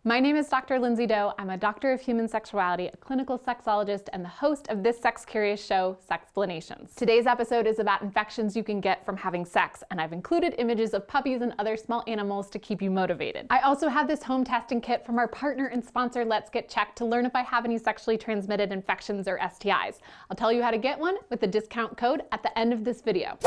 My name is Dr. Lindsay Doe. I'm a doctor of human sexuality, a clinical sexologist, and the host of this sex-curious show, Sexplanations. Today's episode is about infections you can get from having sex, and I've included images of puppies and other small animals to keep you motivated. I also have this home testing kit from our partner and sponsor, Let's Get Checked, to learn if I have any sexually transmitted infections or STIs. I'll tell you how to get one with the discount code at the end of this video.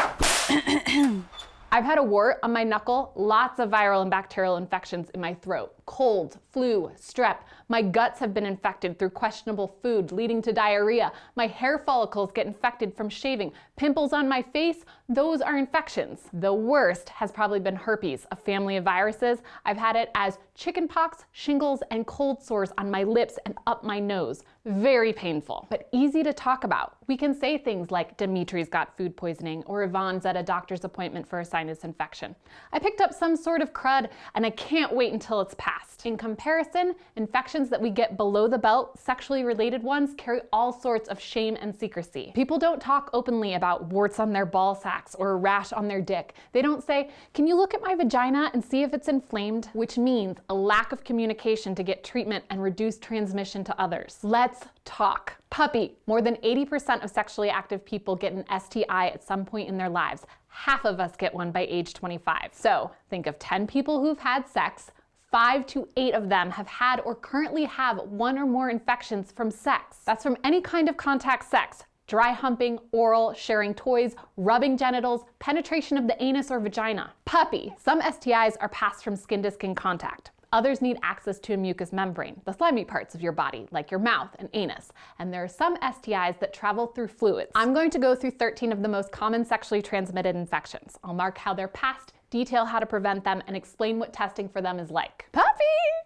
I've had a wart on my knuckle, lots of viral and bacterial infections in my throat, cold, flu, strep. My guts have been infected through questionable food, leading to diarrhea. My hair follicles get infected from shaving. Pimples on my face, those are infections. The worst has probably been herpes, a family of viruses. I've had it as chickenpox, shingles, and cold sores on my lips and up my nose. Very painful, but easy to talk about. We can say things like Dimitri's got food poisoning or Yvonne's at a doctor's appointment for a sinus infection. I picked up some sort of crud and I can't wait until it's past. In comparison, infections that we get below the belt, sexually related ones, carry all sorts of shame and secrecy. People don't talk openly about warts on their ball sacks or a rash on their dick. They don't say, "Can you look at my vagina and see if it's inflamed?" Which means a lack of communication to get treatment and reduce transmission to others. Let's talk. Puppy. More than 80% of sexually active people get an STI at some point in their lives. Half of us get one by age 25. So think of 10 people who've had sex. 5 to 8 of them have had or currently have one or more infections from sex. That's from any kind of contact sex. Dry humping, oral, sharing toys, rubbing genitals, penetration of the anus or vagina. Puppy. Some STIs are passed from skin to skin contact. Others need access to a mucous membrane, the slimy parts of your body, like your mouth and anus. And there are some STIs that travel through fluids. I'm going to go through 13 of the most common sexually transmitted infections. I'll mark how they're passed, detail how to prevent them, and explain what testing for them is like. Puppy!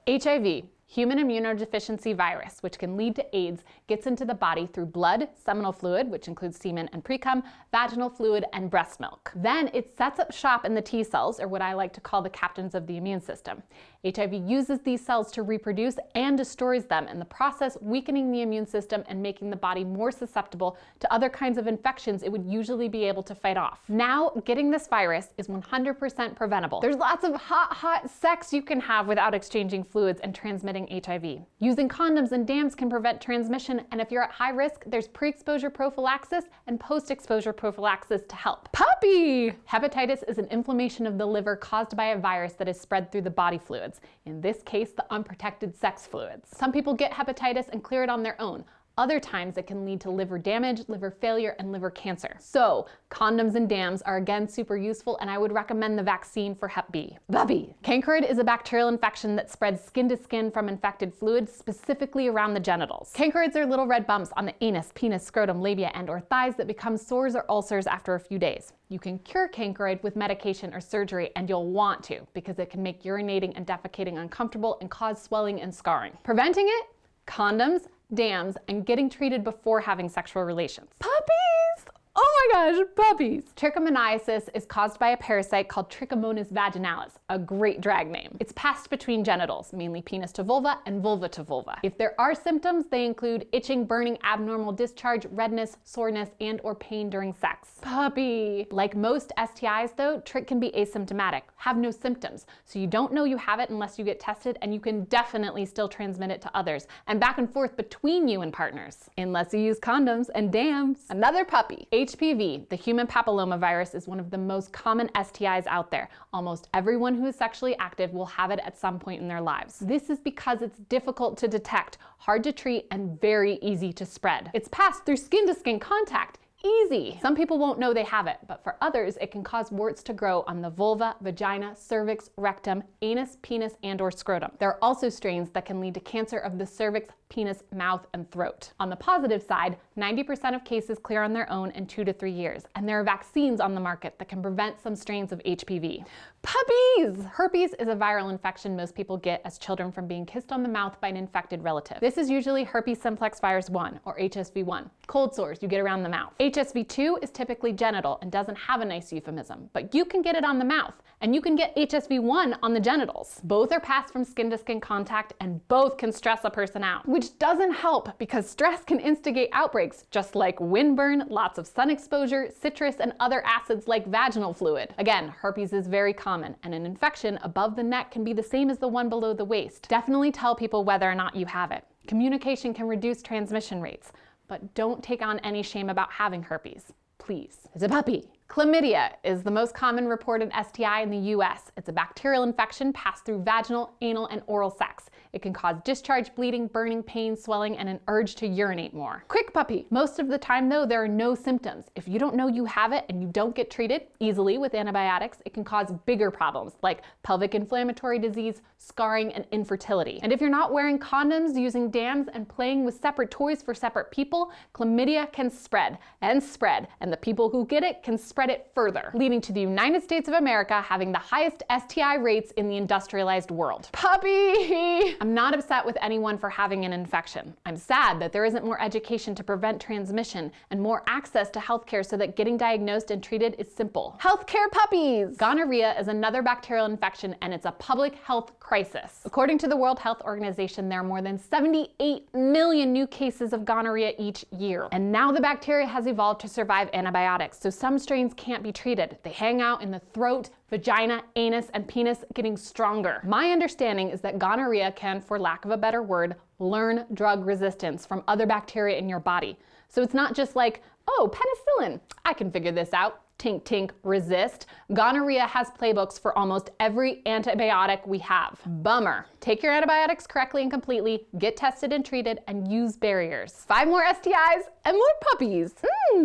HIV. Human immunodeficiency virus, which can lead to AIDS, gets into the body through blood, seminal fluid, which includes semen and precum, vaginal fluid, and breast milk. Then it sets up shop in the T cells, or what I like to call the captains of the immune system. HIV uses these cells to reproduce and destroys them, in the process weakening the immune system and making the body more susceptible to other kinds of infections it would usually be able to fight off. Now, getting this virus is 100% preventable. There's lots of hot sex you can have without exchanging fluids and transmitting HIV. Using condoms and dams can prevent transmission, and if you're at high risk, there's pre-exposure prophylaxis and post-exposure prophylaxis to help. Puppy! Hepatitis is an inflammation of the liver caused by a virus that is spread through the body fluids, in this case, the unprotected sex fluids. Some people get hepatitis and clear it on their own. Other times it can lead to liver damage, liver failure, and liver cancer. So condoms and dams are again super useful, and I would recommend the vaccine for Hep B. Puppy. Cankeroid is a bacterial infection that spreads skin to skin from infected fluids, specifically around the genitals. Cankeroids are little red bumps on the anus, penis, scrotum, labia, and/or thighs that become sores or ulcers after a few days. You can cure cankeroid with medication or surgery, and you'll want to, because it can make urinating and defecating uncomfortable and cause swelling and scarring. Preventing it? Condoms, dams, and getting treated before having sexual relations. Puppies! Oh my gosh, puppies! Trichomoniasis is caused by a parasite called Trichomonas vaginalis, a great drag name. It's passed between genitals, mainly penis to vulva and vulva to vulva. If there are symptoms, they include itching, burning, abnormal discharge, redness, soreness, and/or pain during sex. Puppy! Like most STIs though, trich can be asymptomatic, have no symptoms, so you don't know you have it unless you get tested, and you can definitely still transmit it to others, and back and forth between you and partners, unless you use condoms and dams. Another puppy. HPV, the human papillomavirus, is one of the most common STIs out there. Almost everyone who is sexually active will have it at some point in their lives. This is because it's difficult to detect, hard to treat, and very easy to spread. It's passed through skin-to-skin contact. Easy. Some people won't know they have it, but for others, it can cause warts to grow on the vulva, vagina, cervix, rectum, anus, penis, and/or scrotum. There are also strains that can lead to cancer of the cervix, penis, mouth, and throat. On the positive side, 90% of cases clear on their own in 2 to 3 years, and there are vaccines on the market that can prevent some strains of HPV. Puppies! Herpes is a viral infection most people get as children from being kissed on the mouth by an infected relative. This is usually herpes simplex virus 1, or HSV1. Cold sores you get around the mouth. HSV2 is typically genital and doesn't have a nice euphemism, but you can get it on the mouth, and you can get HSV1 on the genitals. Both are passed from skin to skin contact, and both can stress a person out, which doesn't help because stress can instigate outbreaks, just like windburn, lots of sun exposure, citrus, and other acids like vaginal fluid. Again, herpes is very common common, and an infection above the neck can be the same as the one below the waist. Definitely tell people whether or not you have it. Communication can reduce transmission rates, but don't take on any shame about having herpes. Please. It's a puppy. Chlamydia is the most common reported STI in the US. It's a bacterial infection passed through vaginal, anal, and oral sex. It can cause discharge, bleeding, burning, pain, swelling, and an urge to urinate more. Quick puppy. Most of the time though, there are no symptoms. If you don't know you have it and you don't get treated easily with antibiotics, it can cause bigger problems like pelvic inflammatory disease, scarring, and infertility. And if you're not wearing condoms, using dams, and playing with separate toys for separate people, chlamydia can spread and spread, and the people who get it can spread it further, leading to the United States of America having the highest STI rates in the industrialized world. Puppy! I'm not upset with anyone for having an infection. I'm sad that there isn't more education to prevent transmission and more access to healthcare so that getting diagnosed and treated is simple. Healthcare puppies! Gonorrhea is another bacterial infection, and it's a public health crisis. According to the World Health Organization, there are more than 78 million new cases of gonorrhea each year. And now the bacteria has evolved to survive antibiotics, so some strains can't be treated. They hang out in the throat, vagina, anus, and penis, getting stronger. My understanding is that gonorrhea can, for lack of a better word, learn drug resistance from other bacteria in your body. So it's not just like, oh, penicillin, I can figure this out. Tink, tink, resist. Gonorrhea has playbooks for almost every antibiotic we have. Bummer. Take your antibiotics correctly and completely, get tested and treated, and use barriers. 5 more STIs and more puppies.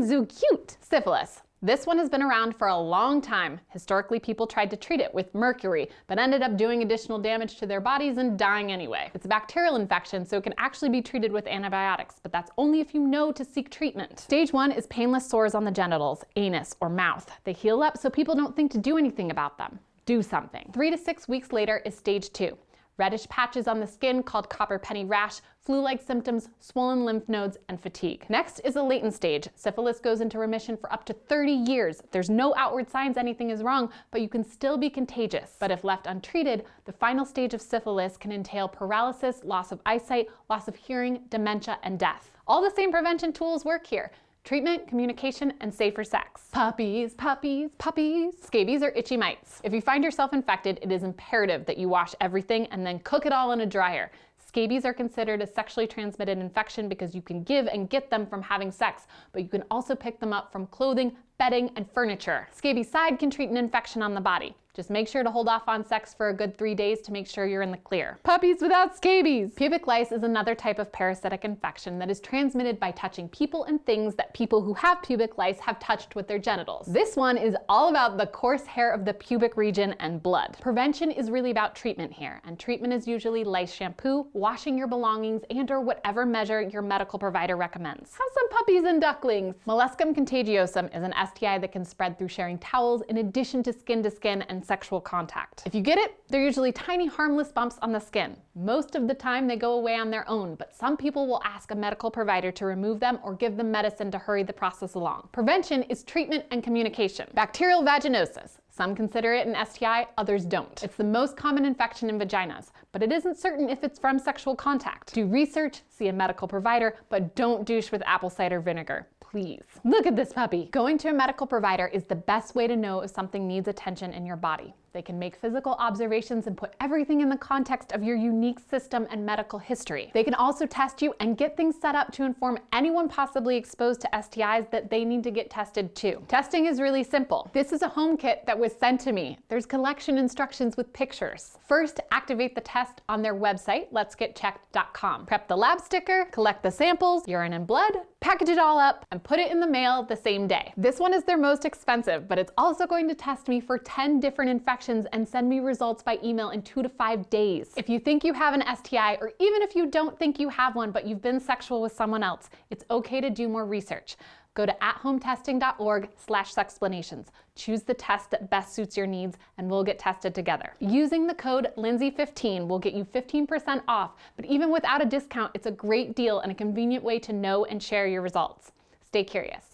So cute. Syphilis. This one has been around for a long time. Historically, people tried to treat it with mercury, but ended up doing additional damage to their bodies and dying anyway. It's a bacterial infection, so it can actually be treated with antibiotics, but that's only if you know to seek treatment. Stage 1 is painless sores on the genitals, anus, or mouth. They heal up so people don't think to do anything about them. Do something. 3 to 6 weeks later is stage 2. Reddish patches on the skin called copper penny rash, flu-like symptoms, swollen lymph nodes, and fatigue. Next is a latent stage. Syphilis goes into remission for up to 30 years. There's no outward signs anything is wrong, but you can still be contagious. But if left untreated, the final stage of syphilis can entail paralysis, loss of eyesight, loss of hearing, dementia, and death. All the same prevention tools work here. Treatment, communication, and safer sex. Puppies, puppies, puppies. Scabies are itchy mites. If you find yourself infected, it is imperative that you wash everything and then cook it all in a dryer. Scabies are considered a sexually transmitted infection because you can give and get them from having sex, but you can also pick them up from clothing, bedding, and furniture. Scabicide can treat an infection on the body. Just make sure to hold off on sex for a good 3 days to make sure you're in the clear. Puppies without scabies! Pubic lice is another type of parasitic infection that is transmitted by touching people and things that people who have pubic lice have touched with their genitals. This one is all about the coarse hair of the pubic region and blood. Prevention is really about treatment here, and treatment is usually lice shampoo, washing your belongings, and/or whatever measure your medical provider recommends. Have some puppies and ducklings! Molluscum contagiosum is an STI that can spread through sharing towels in addition to skin and sexual contact. If you get it, they're usually tiny harmless bumps on the skin. Most of the time they go away on their own, but some people will ask a medical provider to remove them or give them medicine to hurry the process along. Prevention is treatment and communication. Bacterial vaginosis. Some consider it an STI, others don't. It's the most common infection in vaginas, but it isn't certain if it's from sexual contact. Do research, see a medical provider, but don't douche with apple cider vinegar. Please. Look at this puppy. Going to a medical provider is the best way to know if something needs attention in your body. They can make physical observations and put everything in the context of your unique system and medical history. They can also test you and get things set up to inform anyone possibly exposed to STIs that they need to get tested too. Testing is really simple. This is a home kit that was sent to me. There's collection instructions with pictures. First, activate the test on their website, letsgetchecked.com. Prep the lab sticker, collect the samples, urine and blood, package it all up, and put it in the mail the same day. This one is their most expensive, but it's also going to test me for 10 different infections and send me results by email in 2 to 5 days. If you think you have an STI, or even if you don't think you have one, but you've been sexual with someone else, it's okay to do more research. Go to athometesting.org/sexplanations. Choose the test that best suits your needs, and we'll get tested together. Using the code Lindsay15 will get you 15% off, but even without a discount, it's a great deal and a convenient way to know and share your results. Stay curious.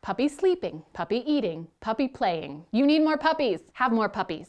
Puppy sleeping, puppy eating, puppy playing. You need more puppies. Have more puppies.